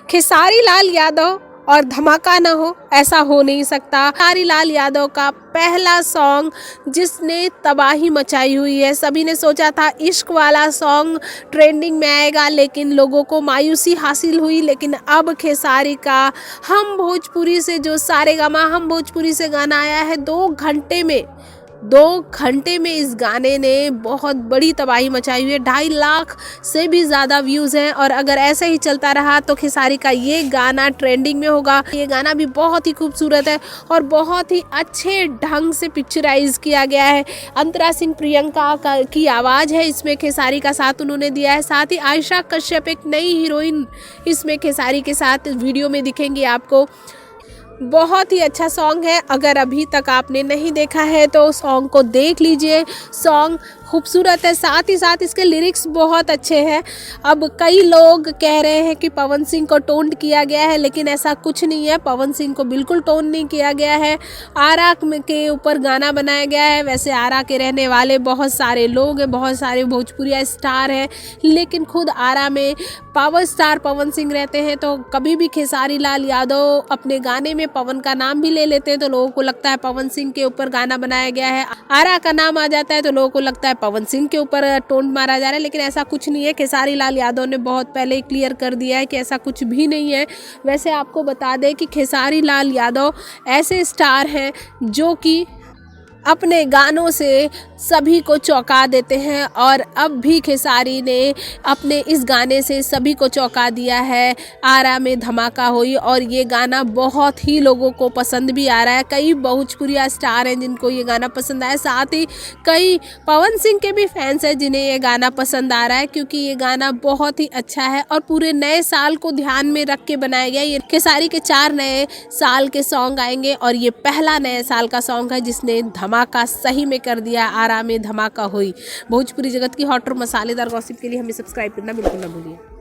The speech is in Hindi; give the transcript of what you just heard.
खेसारी लाल यादव और धमाका ना हो, ऐसा हो नहीं सकता। खेसारी लाल यादव का पहला सॉन्ग जिसने तबाही मचाई हुई है। सभी ने सोचा था इश्क वाला सॉन्ग ट्रेंडिंग में आएगा, लेकिन लोगों को मायूसी हासिल हुई। लेकिन अब खेसारी का हम भोजपुरी से जो सारेगामा हम भोजपुरी से गाना आया है, 2 घंटे में इस गाने ने बहुत बड़ी तबाही मचाई हुई है। 2.5 लाख से भी ज़्यादा व्यूज़ हैं, और अगर ऐसे ही चलता रहा तो खेसारी का ये गाना ट्रेंडिंग में होगा। ये गाना भी बहुत ही खूबसूरत है और बहुत ही अच्छे ढंग से पिक्चराइज किया गया है। अंतरा सिंह प्रियंका की आवाज़ है इसमें, खेसारी का साथ उन्होंने दिया है। साथ ही आयशा कश्यप एक नई हीरोइन इसमें खेसारी के साथ वीडियो में दिखेंगी आपको। बहुत ही अच्छा सॉन्ग है। अगर अभी तक आपने नहीं देखा है तो सॉन्ग को देख लीजिए। सॉन्ग खूबसूरत है, साथ ही साथ इसके लिरिक्स बहुत अच्छे हैं। अब कई लोग कह रहे हैं कि पवन सिंह को टोन किया गया है, लेकिन ऐसा कुछ नहीं है। पवन सिंह को बिल्कुल टोन नहीं किया गया है। आरा के ऊपर गाना बनाया गया है। वैसे आरा के रहने वाले बहुत सारे लोग हैं, बहुत सारे भोजपुरिया स्टार हैं, लेकिन खुद आरा में पावर स्टार पवन सिंह रहते हैं। तो कभी भी खेसारी लाल यादव अपने गाने में पवन का नाम भी ले लेते हैं तो लोगों को लगता है पवन सिंह के ऊपर गाना बनाया गया है। आरा का नाम आ जाता है तो लोगों को लगता है पवन सिंह के ऊपर टोन मारा जा रहा है, लेकिन ऐसा कुछ नहीं है। खेसारी लाल यादव ने बहुत पहले क्लियर कर दिया है कि ऐसा कुछ भी नहीं है। वैसे आपको बता दें कि खेसारी लाल यादव ऐसे स्टार हैं जो कि अपने गानों से सभी को चौंका देते हैं, और अब भी खेसारी ने अपने इस गाने से सभी को चौंका दिया है। आरा में धमाका हुई, और ये गाना बहुत ही लोगों को पसंद भी आ रहा है। कई भोजपुरिया स्टार हैं जिनको ये गाना पसंद आया। साथ ही कई पवन सिंह के भी फैंस हैं जिन्हें ये गाना पसंद आ रहा है, क्योंकि ये गाना बहुत ही अच्छा है और पूरे नए साल को ध्यान में रख के बनाया गया। ये खेसारी के 4 नए साल के सॉन्ग आएंगे और ये पहला नए साल का सॉन्ग है जिसने धमाका सही में कर दिया। आरा में धमाका हुई। भोजपुरी जगत की हॉट और मसालेदार गॉसिप के लिए हमें सब्सक्राइब करना बिल्कुल ना भूलिए।